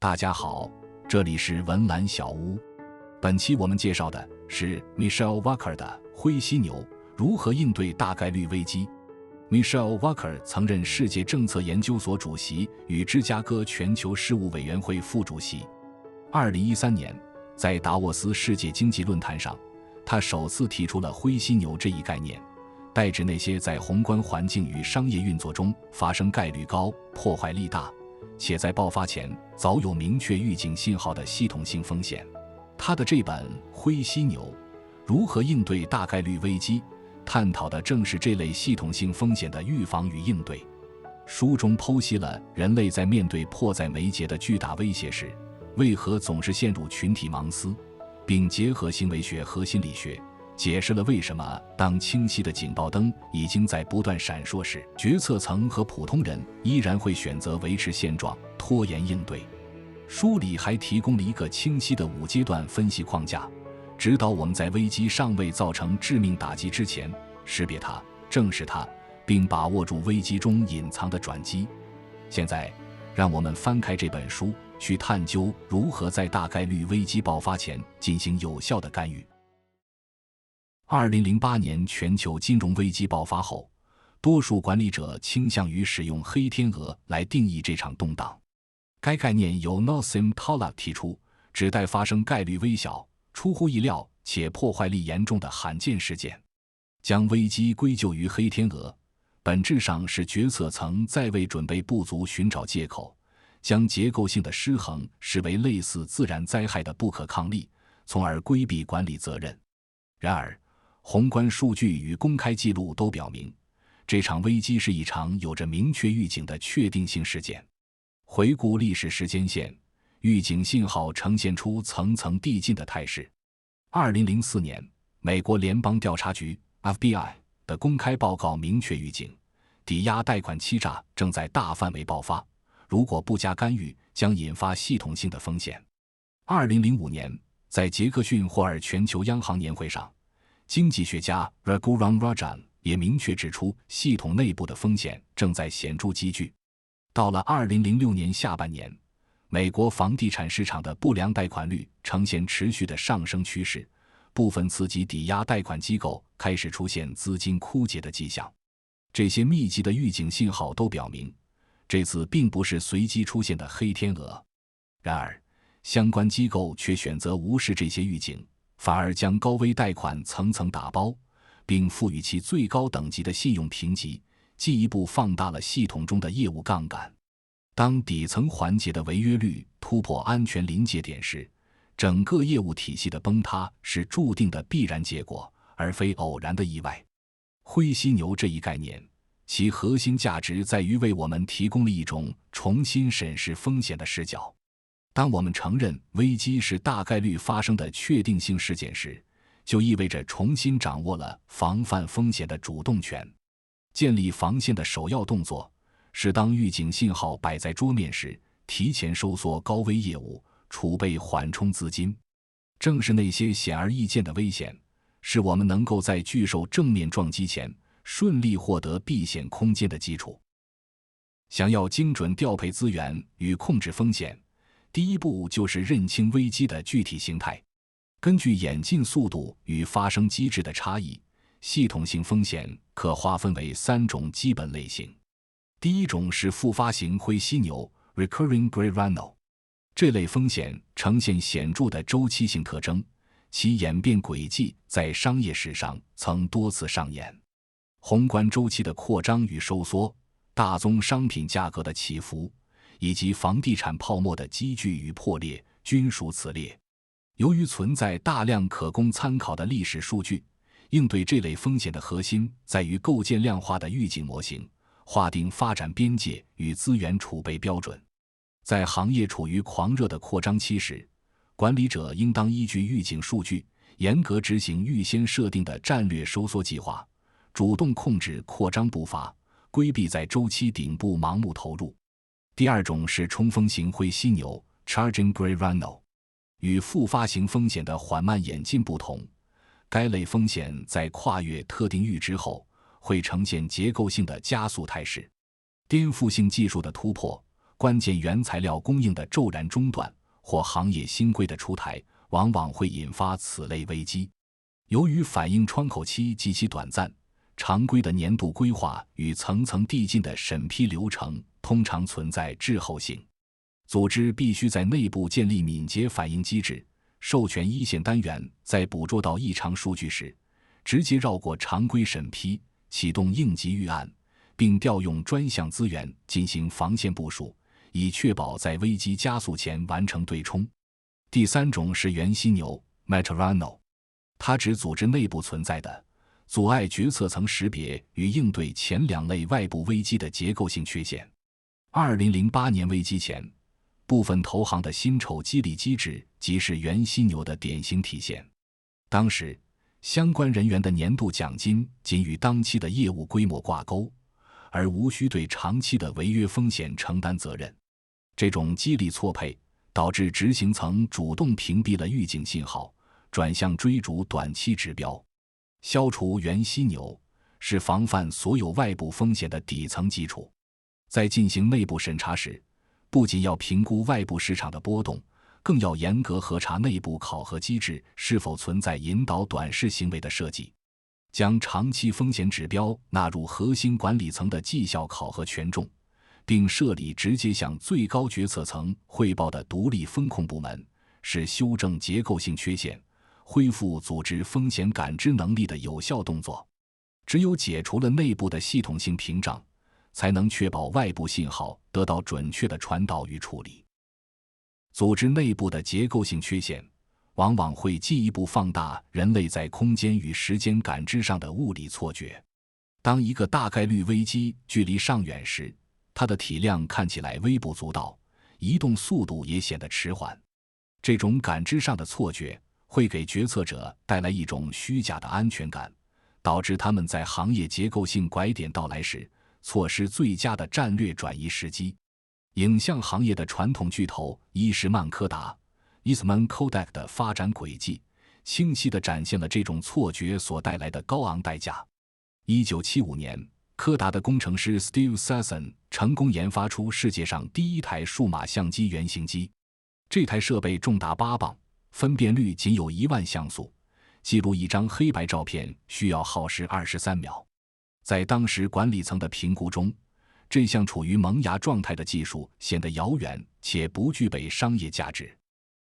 大家好，这里是文澜小屋。本期我们介绍的是 Michelle Walker 的灰犀牛如何应对大概率危机。Michelle Walker 曾任世界政策研究所主席与芝加哥全球事务委员会副主席。2013年，在达沃斯世界经济论坛上，他首次提出了灰犀牛这一概念，代指那些在宏观环境与商业运作中发生概率高、破坏力大，且在爆发前早有明确预警信号的系统性风险。他的这本《灰犀牛：如何应对大概率危机》探讨的正是这类系统性风险的预防与应对。书中剖析了人类在面对迫在眉睫的巨大威胁时，为何总是陷入群体盲思，并结合行为学和心理学，解释了为什么当清晰的警报灯已经在不断闪烁时，决策层和普通人依然会选择维持现状，拖延应对。书里还提供了一个清晰的5阶段分析框架，指导我们在危机尚未造成致命打击之前，识别它、正视它，并把握住危机中隐藏的转机。现在，让我们翻开这本书，去探究如何在大概率危机爆发前进行有效的干预。2008年全球金融危机爆发后，多数管理者倾向于使用黑天鹅来定义这场动荡。该概念由 Nassim Taleb 提出，指代发生概率微小、出乎意料且破坏力严重的罕见事件。将危机归咎于黑天鹅，本质上是决策层在为准备不足寻找借口，将结构性的失衡视为类似自然灾害的不可抗力，从而规避管理责任。然而，宏观数据与公开记录都表明，这场危机是一场有着明确预警的确定性事件。回顾历史时间线，预警信号呈现出层层递进的态势。2004年，美国联邦调查局 FBI 的公开报告明确预警，抵押贷款欺诈正在大范围爆发，如果不加干预，将引发系统性的风险。2005年，在杰克逊霍尔全球央行年会上，经济学家 Raghuram Rajan 也明确指出，系统内部的风险正在显著积聚。到了2006年下半年，美国房地产市场的不良贷款率呈现持续的上升趋势，部分次级抵押贷款机构开始出现资金枯竭的迹象。这些密集的预警信号都表明，这次并不是随机出现的黑天鹅。然而，相关机构却选择无视这些预警，反而将高危贷款层层打包，并赋予其最高等级的信用评级，进一步放大了系统中的业务杠杆。当底层环节的违约率突破安全临界点时，整个业务体系的崩塌是注定的必然结果，而非偶然的意外。灰犀牛这一概念，其核心价值在于为我们提供了一种重新审视风险的视角。当我们承认危机是大概率发生的确定性事件时，就意味着重新掌握了防范风险的主动权。建立防线的首要动作是当预警信号摆在桌面时，提前收缩高危业务，储备缓冲资金。正是那些显而易见的危险，是我们能够在巨兽正面撞击前顺利获得避险空间的基础。想要精准调配资源与控制风险，第一步就是认清危机的具体形态。根据演进速度与发生机制的差异，系统性风险可划分为3种基本类型。第一种是复发型灰犀牛 Recurring Grey Rhino， 这类风险呈现显著的周期性特征，其演变轨迹在商业史上曾多次上演。宏观周期的扩张与收缩，大宗商品价格的起伏，以及房地产泡沫的积聚与破裂，均属此列。由于存在大量可供参考的历史数据，应对这类风险的核心在于构建量化的预警模型，划定发展边界与资源储备标准。在行业处于狂热的扩张期时，管理者应当依据预警数据，严格执行预先设定的战略收缩计划，主动控制扩张步伐，规避在周期顶部盲目投入。第二种是冲锋型灰犀牛 Charging Grey Rhino， 与复发型风险的缓慢演进不同，该类风险在跨越特定阈值后会呈现结构性的加速态势。颠覆性技术的突破、关键原材料供应的骤然中断或行业新规的出台，往往会引发此类危机。由于反应窗口期极其短暂，常规的年度规划与层层递进的审批流程通常存在滞后性。组织必须在内部建立敏捷反应机制，授权一线单元在捕捉到异常数据时，直接绕过常规审批，启动应急预案，并调用专项资源进行防线部署，以确保在危机加速前完成对冲。第三种是原犀牛 Metrano， 它指组织内部存在的阻碍决策层识别与应对前两类外部危机的结构性缺陷。2008年危机前，部分投行的薪酬激励机制即是原犀牛的典型体现。当时，相关人员的年度奖金仅与当期的业务规模挂钩，而无需对长期的违约风险承担责任。这种激励错配导致执行层主动屏蔽了预警信号，转向追逐短期指标。消除原犀牛是防范所有外部风险的底层基础。在进行内部审查时，不仅要评估外部市场的波动，更要严格核查内部考核机制是否存在引导短视行为的设计，将长期风险指标纳入核心管理层的绩效考核权重，并设立直接向最高决策层汇报的独立风控部门，是修正结构性缺陷、恢复组织风险感知能力的有效动作。只有解除了内部的系统性屏障，才能确保外部信号得到准确的传导与处理。组织内部的结构性缺陷往往会进一步放大人类在空间与时间感知上的物理错觉。当一个大概率危机距离尚远时，它的体量看起来微不足道，移动速度也显得迟缓。这种感知上的错觉会给决策者带来一种虚假的安全感，导致他们在行业结构性拐点到来时错失最佳的战略转移时机。影像行业的传统巨头伊什曼柯达 Eastman Kodak 的发展轨迹，清晰地展现了这种错觉所带来的高昂代价。1975年，柯达的工程师 Steve Sasson 成功研发出世界上第一台数码相机原型机。这台设备重达8磅，分辨率仅有10000像素，记录一张黑白照片需要耗时23秒。在当时管理层的评估中，这项处于萌芽状态的技术显得遥远且不具备商业价值。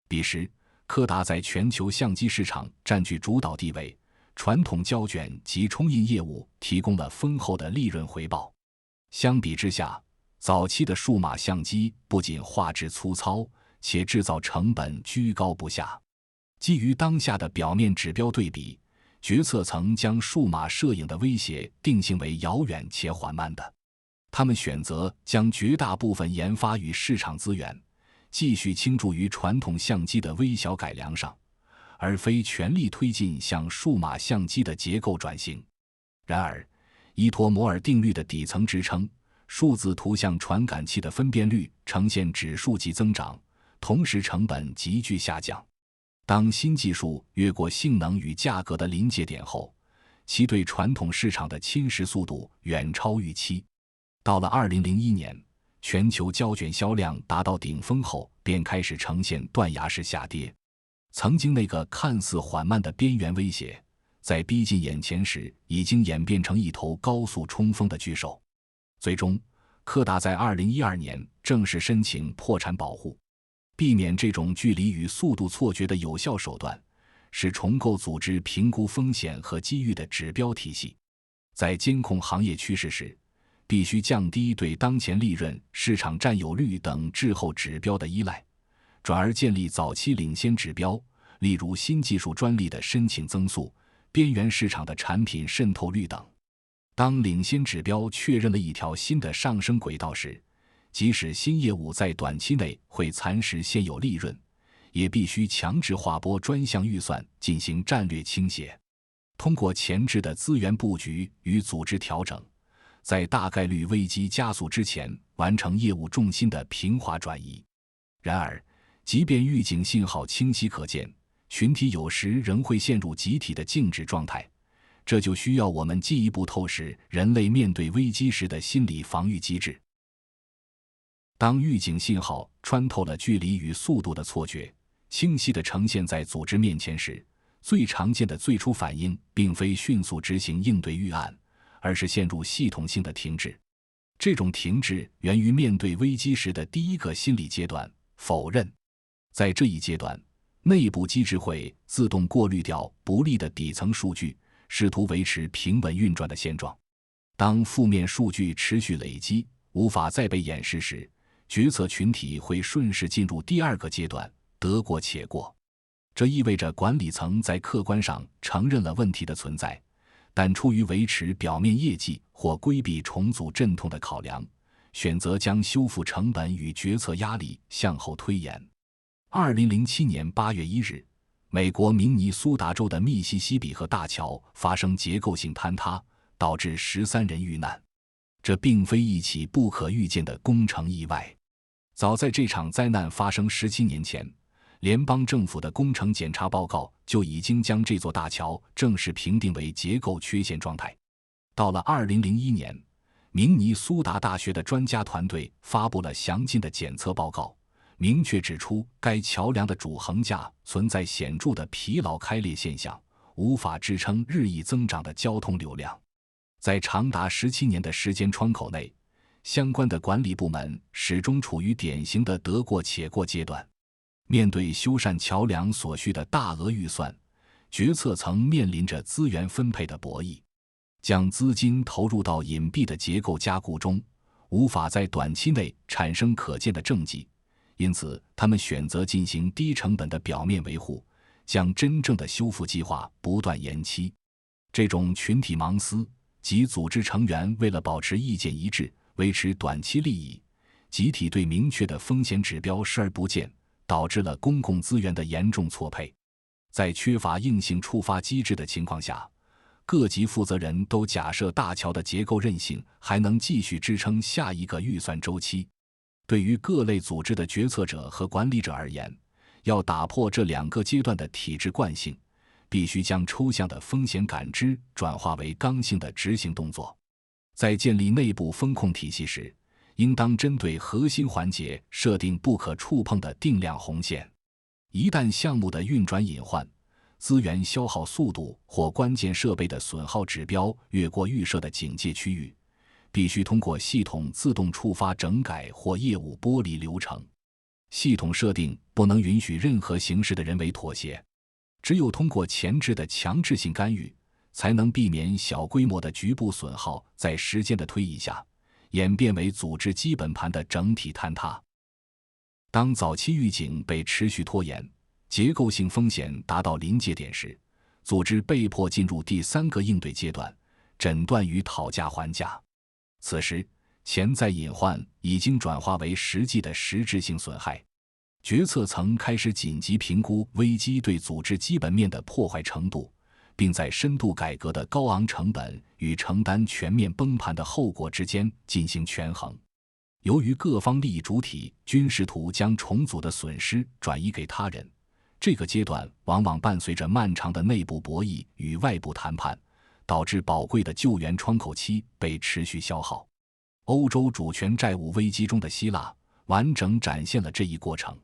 彼时，柯达在全球相机市场占据主导地位，传统胶卷及冲印业务提供了丰厚的利润回报。相比之下，早期的数码相机不仅画质粗糙，且制造成本居高不下。基于当下的表面指标对比，决策层将数码摄影的威胁定性为遥远且缓慢的。他们选择将绝大部分研发与市场资源继续倾注于传统相机的微小改良上，而非全力推进向数码相机的结构转型。然而，依托摩尔定律的底层支撑，数字图像传感器的分辨率呈现指数级增长，同时成本急剧下降。当新技术越过性能与价格的临界点后，其对传统市场的侵蚀速度远超预期。到了2001年，全球胶卷销量达到顶峰后，便开始呈现断崖式下跌。曾经那个看似缓慢的边缘威胁，在逼近眼前时，已经演变成一头高速冲锋的巨兽。最终，柯达在2012年正式申请破产保护。避免这种距离与速度错觉的有效手段，是重构组织评估风险和机遇的指标体系。在监控行业趋势时，必须降低对当前利润、市场占有率等滞后指标的依赖，转而建立早期领先指标，例如新技术专利的申请增速、边缘市场的产品渗透率等。当领先指标确认了一条新的上升轨道时，即使新业务在短期内会蚕食现有利润，也必须强制划拨专项预算进行战略倾斜，通过前置的资源布局与组织调整，在大概率危机加速之前完成业务重心的平滑转移。然而，即便预警信号清晰可见，群体有时仍会陷入集体的静止状态，这就需要我们进一步透视人类面对危机时的心理防御机制。当预警信号穿透了距离与速度的错觉，清晰地呈现在组织面前时，最常见的最初反应并非迅速执行应对预案，而是陷入系统性的停滞。这种停滞源于面对危机时的第一个心理阶段——否认。在这一阶段，内部机制会自动过滤掉不利的底层数据，试图维持平稳运转的现状。当负面数据持续累积，无法再被掩饰时，决策群体会顺势进入第二个阶段，得过且过。这意味着管理层在客观上承认了问题的存在，但出于维持表面业绩或规避重组阵痛的考量，选择将修复成本与决策压力向后推延。2007年8月1日，美国明尼苏达州的密西西比河大桥发生结构性坍塌，导致13人遇难。这并非一起不可预见的工程意外。早在这场灾难发生17年前，联邦政府的工程检查报告就已经将这座大桥正式评定为结构缺陷状态。到了2001年，明尼苏达大学的专家团队发布了详尽的检测报告，明确指出该桥梁的主横架存在显著的疲劳开裂现象，无法支撑日益增长的交通流量。在长达17年的时间窗口内，相关的管理部门始终处于典型的得过且过阶段。面对修缮桥梁所需的大额预算，决策层面临着资源分配的博弈。将资金投入到隐蔽的结构加固中，无法在短期内产生可见的政绩，因此他们选择进行低成本的表面维护，将真正的修复计划不断延期。这种群体盲思，即组织成员为了保持意见一致，维持短期利益，集体对明确的风险指标视而不见，导致了公共资源的严重错配。在缺乏硬性触发机制的情况下，各级负责人都假设大桥的结构韧性还能继续支撑下一个预算周期。对于各类组织的决策者和管理者而言，要打破这两个阶段的体制惯性，必须将抽象的风险感知转化为刚性的执行动作。在建立内部风控体系时，应当针对核心环节设定不可触碰的定量红线。一旦项目的运转隐患、资源消耗速度或关键设备的损耗指标越过预设的警戒区域，必须通过系统自动触发整改或业务剥离流程。系统设定不能允许任何形式的人为妥协，只有通过前置的强制性干预，才能避免小规模的局部损耗在时间的推移下演变为组织基本盘的整体坍塌。当早期预警被持续拖延，结构性风险达到临界点时，组织被迫进入第三个应对阶段——诊断与讨价还价。此时，潜在隐患已经转化为实际的实质性损害。决策层开始紧急评估危机对组织基本面的破坏程度，并在深度改革的高昂成本与承担全面崩盘的后果之间进行权衡。由于各方利益主体均试图将重组的损失转移给他人，这个阶段往往伴随着漫长的内部博弈与外部谈判，导致宝贵的救援窗口期被持续消耗。欧洲主权债务危机中的希腊完整展现了这一过程。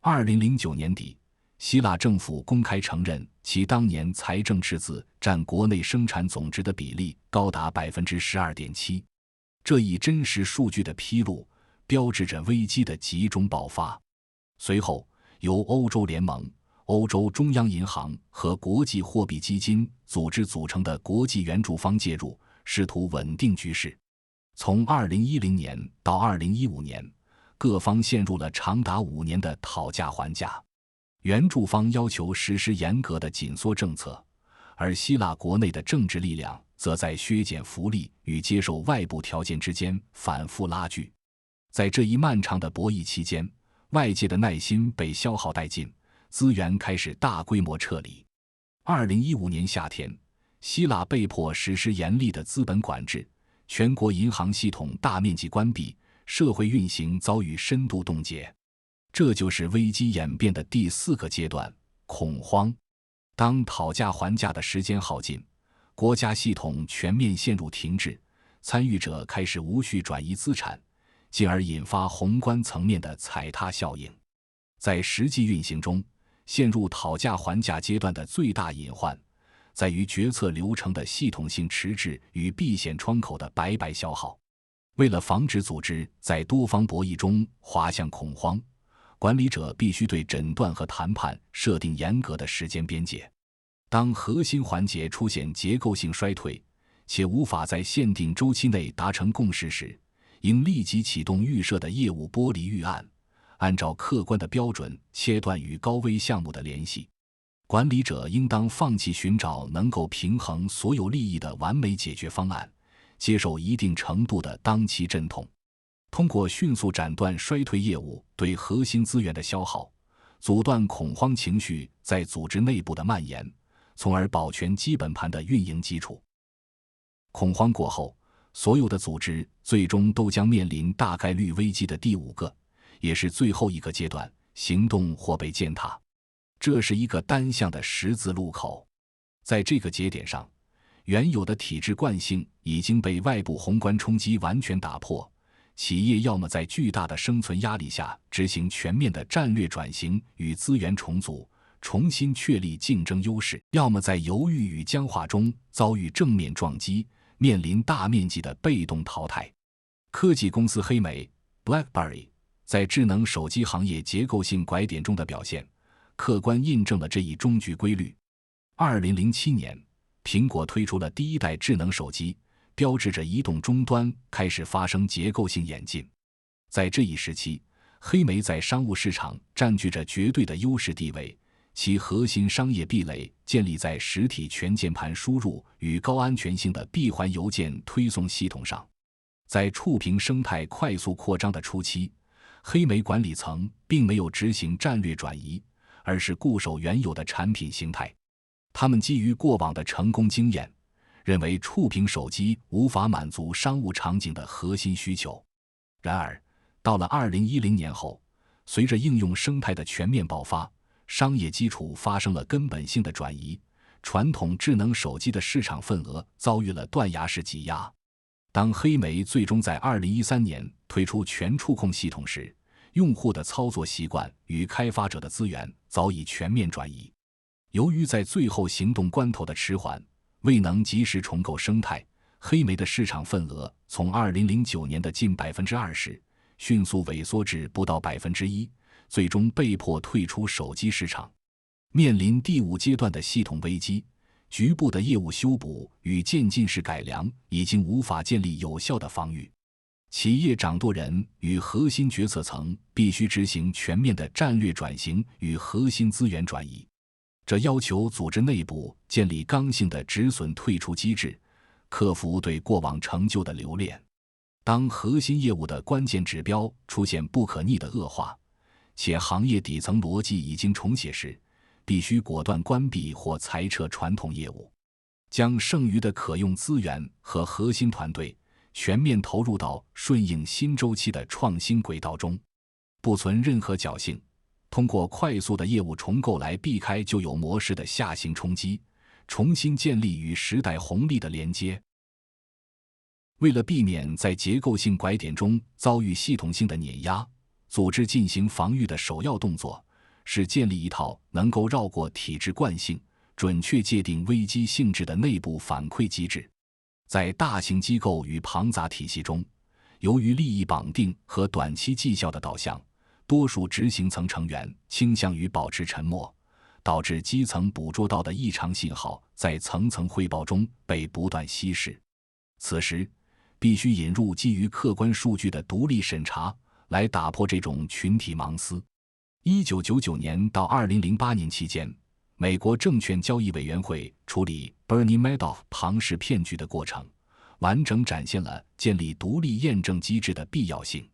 2009年底，希腊政府公开承认其当年财政赤字占国内生产总值的比例高达 12.7%。这一真实数据的披露，标志着危机的集中爆发。随后，由欧洲联盟、欧洲中央银行和国际货币基金组织组成的国际援助方介入，试图稳定局势。从2010年到2015年，各方陷入了长达5年的讨价还价。援助方要求实施严格的紧缩政策，而希腊国内的政治力量则在削减福利与接受外部条件之间反复拉锯。在这一漫长的博弈期间，外界的耐心被消耗殆尽，资源开始大规模撤离。2015年夏天，希腊被迫实施严厉的资本管制，全国银行系统大面积关闭，社会运行遭遇深度冻结。这就是危机演变的第4个阶段——恐慌。当讨价还价的时间耗尽，国家系统全面陷入停滞，参与者开始无序转移资产，进而引发宏观层面的踩踏效应。在实际运行中，陷入讨价还价阶段的最大隐患，在于决策流程的系统性迟滞与避险窗口的白白消耗。为了防止组织在多方博弈中滑向恐慌，管理者必须对诊断和谈判设定严格的时间边界。当核心环节出现结构性衰退，且无法在限定周期内达成共识时，应立即启动预设的业务剥离预案，按照客观的标准切断与高危项目的联系。管理者应当放弃寻找能够平衡所有利益的完美解决方案，接受一定程度的当期阵痛。通过迅速斩断衰退业务对核心资源的消耗，阻断恐慌情绪在组织内部的蔓延，从而保全基本盘的运营基础。恐慌过后，所有的组织最终都将面临大概率危机的第5个，也是最后一个阶段，行动或被践踏。这是一个单向的十字路口。在这个节点上，原有的体制惯性已经被外部宏观冲击完全打破，企业要么在巨大的生存压力下执行全面的战略转型与资源重组，重新确立竞争优势，要么在犹豫与僵化中遭遇正面撞击，面临大面积的被动淘汰。科技公司黑莓 BlackBerry 在智能手机行业结构性拐点中的表现，客观印证了这一终局规律。2007年，苹果推出了第一代智能手机，标志着移动终端开始发生结构性演进。在这一时期，黑莓在商务市场占据着绝对的优势地位，其核心商业壁垒建立在实体全键盘输入与高安全性的闭环邮件推送系统上。在触屏生态快速扩张的初期，黑莓管理层并没有执行战略转移，而是固守原有的产品形态。他们基于过往的成功经验，认为触屏手机无法满足商务场景的核心需求。然而，到了2010年后，随着应用生态的全面爆发，商业基础发生了根本性的转移，传统智能手机的市场份额遭遇了断崖式挤压。当黑莓最终在2013年推出全触控系统时，用户的操作习惯与开发者的资源早已全面转移。由于在最后行动关头的迟缓，未能及时重构生态，黑莓的市场份额从2009年的近 20%， 迅速萎缩至不到 1%， 最终被迫退出手机市场。面临第5阶段的系统危机，局部的业务修补与渐进式改良已经无法建立有效的防御。企业掌舵人与核心决策层必须执行全面的战略转型与核心资源转移，这要求组织内部建立刚性的止损退出机制，克服对过往成就的留恋。当核心业务的关键指标出现不可逆的恶化，且行业底层逻辑已经重写时，必须果断关闭或裁撤传统业务，将剩余的可用资源和核心团队全面投入到顺应新周期的创新轨道中，不存任何侥幸，通过快速的业务重构来避开旧有模式的下行冲击，重新建立与时代红利的连接。为了避免在结构性拐点中遭遇系统性的碾压，组织进行防御的首要动作是建立一套能够绕过体制惯性、准确界定危机性质的内部反馈机制。在大型机构与庞杂体系中，由于利益绑定和短期绩效的导向，多数执行层成员倾向于保持沉默，导致基层捕捉到的异常信号在层层汇报中被不断稀释。此时，必须引入基于客观数据的独立审查，来打破这种群体盲思。1999年到2008年期间，美国证券交易委员会处理 Bernie Madoff 庞氏骗局的过程，完整展现了建立独立验证机制的必要性。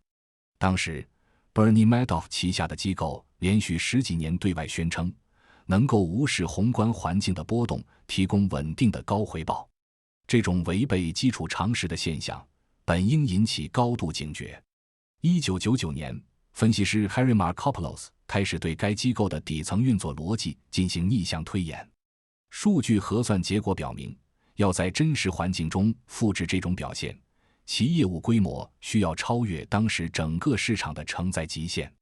当时 Bernie Madoff 旗下的机构连续10几年对外宣称，能够无视宏观环境的波动，提供稳定的高回报。这种违背基础常识的现象，本应引起高度警觉。1999年，分析师 Harry Markopolos 开始对该机构的底层运作逻辑进行逆向推演。数据核算结果表明，要在真实环境中复制这种表现，其业务规模需要超越当时整个市场的承载极限。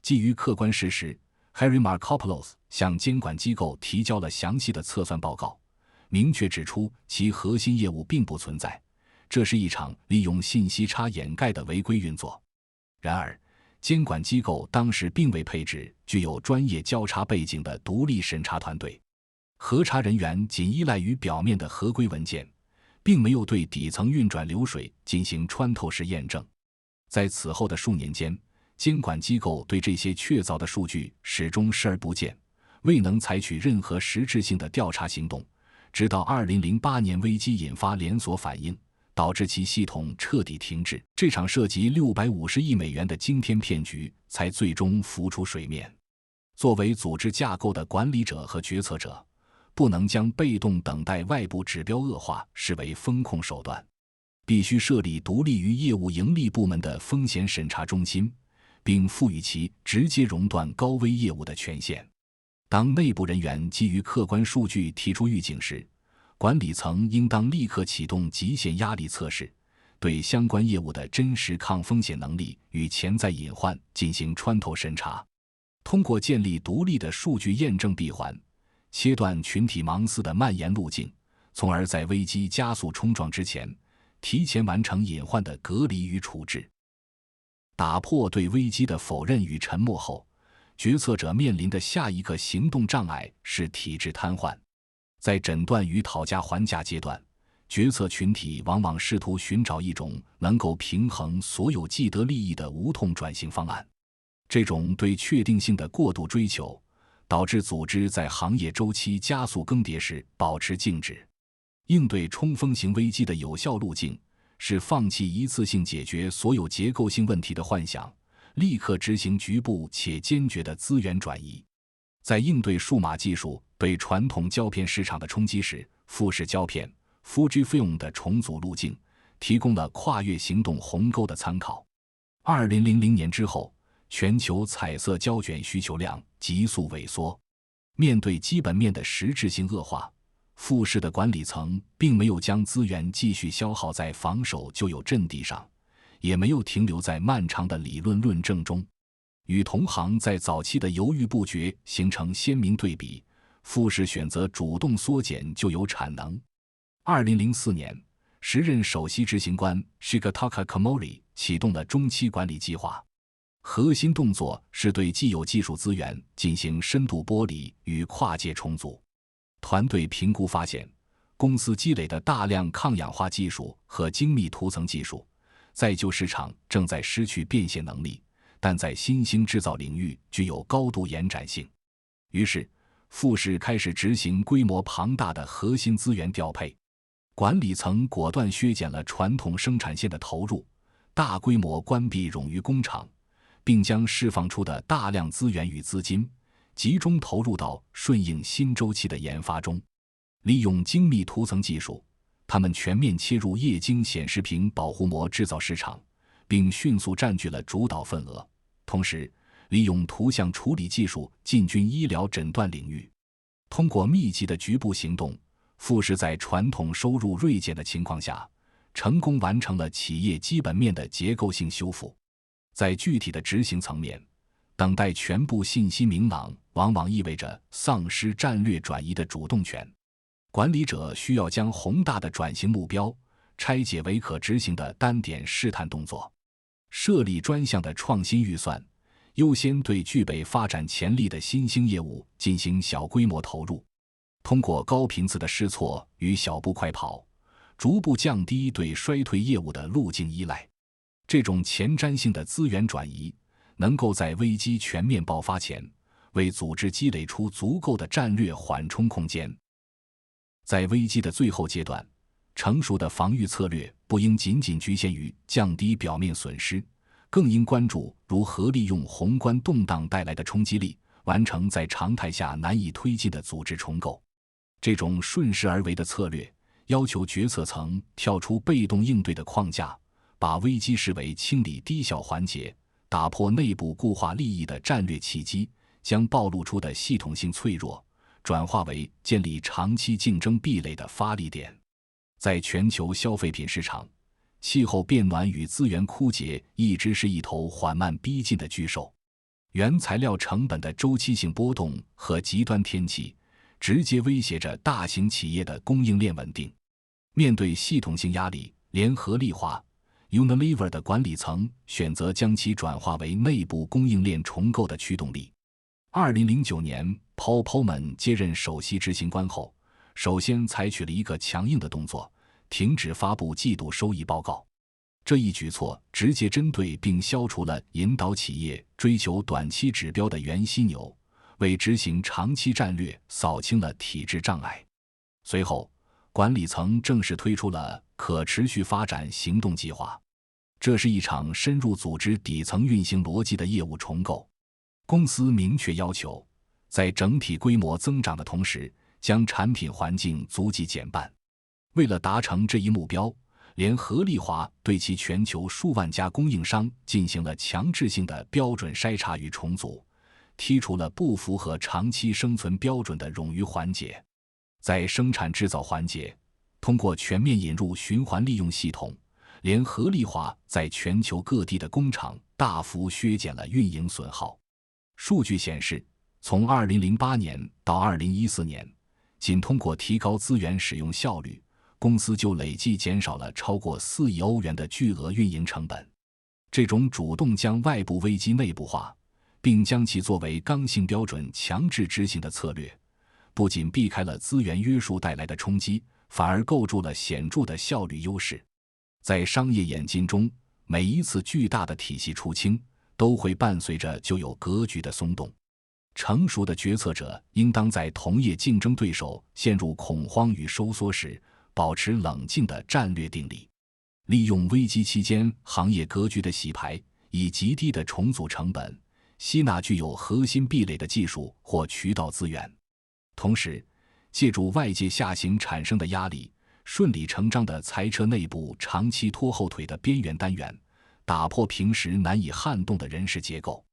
基于客观事实， Harry Markopolos 向监管机构提交了详细的测算报告，明确指出其核心业务并不存在，这是一场利用信息差掩盖的违规运作。然而，监管机构当时并未配置具有专业交叉背景的独立审查团队，核查人员仅依赖于表面的合规文件，并没有对底层运转流水进行穿透式验证。在此后的数年间，监管机构对这些确凿的数据始终视而不见，未能采取任何实质性的调查行动，直到2008年危机引发连锁反应，导致其系统彻底停滞，这场涉及650亿美元的惊天骗局才最终浮出水面。作为组织架构的管理者和决策者，不能将被动等待外部指标恶化视为风控手段，必须设立独立于业务盈利部门的风险审查中心，并赋予其直接熔断高危业务的权限。当内部人员基于客观数据提出预警时，管理层应当立刻启动极限压力测试，对相关业务的真实抗风险能力与潜在隐患进行穿透审查。通过建立独立的数据验证闭环，切断群体盲思的蔓延路径，从而在危机加速冲撞之前，提前完成隐患的隔离与处置。打破对危机的否认与沉默后，决策者面临的下一个行动障碍是体制瘫痪。在诊断与讨价还价阶段，决策群体往往试图寻找一种能够平衡所有既得利益的无痛转型方案。这种对确定性的过度追求，导致组织在行业周期加速更迭时保持静止。应对冲锋型危机的有效路径是放弃一次性解决所有结构性问题的幻想，立刻执行局部且坚决的资源转移。在应对数码技术对传统胶片市场的冲击时，富士胶片 Fujifilm 的重组路径提供了跨越行动鸿沟的参考。2000年之后，全球彩色胶卷需求量急速萎缩，面对基本面的实质性恶化，富士的管理层并没有将资源继续消耗在防守就有阵地上，也没有停留在漫长的理论论证中。与同行在早期的犹豫不决形成鲜明对比，富士选择主动缩减就有产能。2004年，时任首席执行官 Shigetaka Komori 启动了中期管理计划，核心动作是对既有技术资源进行深度剥离与跨界重组。团队评估发现，公司积累的大量抗氧化技术和精密涂层技术，在旧市场正在失去变现能力，但在新兴制造领域具有高度延展性。于是，富士开始执行规模庞大的核心资源调配。管理层果断削减了传统生产线的投入，大规模关闭冗余工厂，并将释放出的大量资源与资金集中投入到顺应新周期的研发中。利用精密涂层技术，他们全面切入液晶显示屏保护膜制造市场，并迅速占据了主导份额。同时，利用图像处理技术进军医疗诊断领域。通过密集的局部行动，富士在传统收入锐减的情况下，成功完成了企业基本面的结构性修复。在具体的执行层面，等待全部信息明朗往往意味着丧失战略转移的主动权。管理者需要将宏大的转型目标拆解为可执行的单点试探动作，设立专项的创新预算，优先对具备发展潜力的新兴业务进行小规模投入，通过高频次的试错与小步快跑，逐步降低对衰退业务的路径依赖。这种前瞻性的资源转移能够在危机全面爆发前，为组织积累出足够的战略缓冲空间。在危机的最后阶段，成熟的防御策略不应仅仅局限于降低表面损失，更应关注如何利用宏观动荡带来的冲击力，完成在常态下难以推进的组织重构。这种顺势而为的策略，要求决策层跳出被动应对的框架，把危机视为清理低效环节，打破内部固化利益的战略契机，将暴露出的系统性脆弱转化为建立长期竞争壁垒的发力点。在全球消费品市场，气候变暖与资源枯竭一直是一头缓慢逼近的巨兽。原材料成本的周期性波动和极端天气直接威胁着大型企业的供应链稳定。面对系统性压力，联合利华 Unilever 的管理层选择将其转化为内部供应链重构的驱动力。2009年 Paul Polman 接任首席执行官后，首先采取了一个强硬的动作，停止发布季度收益报告。这一举措直接针对并消除了引导企业追求短期指标的原犀牛，为执行长期战略扫清了体制障碍。随后，管理层正式推出了可持续发展行动计划，这是一场深入组织底层运行逻辑的业务重构。公司明确要求，在整体规模增长的同时，将产品环境足迹减半。为了达成这一目标，联合利华对其全球数万家供应商进行了强制性的标准筛查与重组，剔除了不符合长期生存标准的冗余环节。在生产制造环节，通过全面引入循环利用系统，联合利华在全球各地的工厂大幅削减了运营损耗。数据显示，从2008年到2014年，仅通过提高资源使用效率，公司就累计减少了超过4亿欧元的巨额运营成本。这种主动将外部危机内部化，并将其作为刚性标准强制执行的策略，不仅避开了资源约束带来的冲击，反而构筑了显著的效率优势。在商业演进中，每一次巨大的体系出清，都会伴随着就有格局的松动。成熟的决策者应当在同业竞争对手陷入恐慌与收缩时，保持冷静的战略定力，利用危机期间行业格局的洗牌，以极低的重组成本吸纳具有核心壁垒的技术或渠道资源，同时借助外界下行产生的压力，顺理成章地裁撤内部长期拖后腿的边缘单元，打破平时难以撼动的人事结构。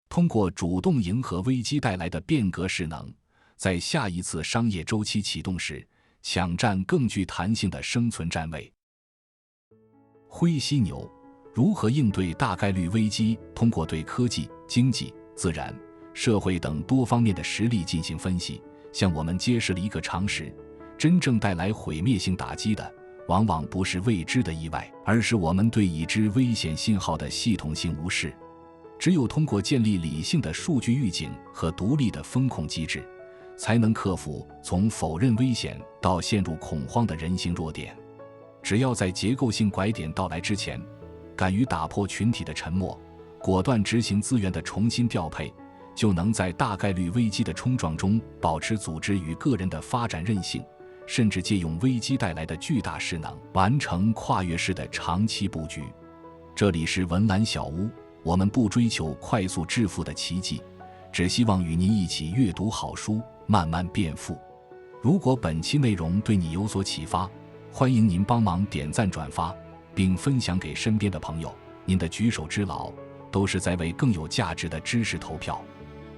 通过主动迎合危机带来的变革势能，在下一次商业周期启动时，抢占更具弹性的生存站位。灰犀牛如何应对大概率危机？通过对科技、经济、自然、社会等多方面的实例进行分析，向我们揭示了一个常识：真正带来毁灭性打击的，往往不是未知的意外，而是我们对已知危险信号的系统性无视。只有通过建立理性的数据预警和独立的风控机制，才能克服从否认危险到陷入恐慌的人性弱点。只要在结构性拐点到来之前，敢于打破群体的沉默，果断执行资源的重新调配，就能在大概率危机的冲撞中保持组织与个人的发展韧性，甚至借用危机带来的巨大势能，完成跨越式的长期布局。这里是文澜小屋，我们不追求快速致富的奇迹，只希望与您一起阅读好书，慢慢变富。如果本期内容对你有所启发，欢迎您帮忙点赞转发，并分享给身边的朋友。您的举手之劳都是在为更有价值的知识投票。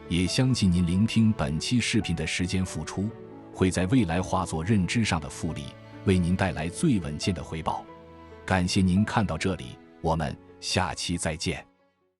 也相信您聆听本期视频的时间付出，会在未来化作认知上的复利，为您带来最稳健的回报。感谢您看到这里，我们下期再见。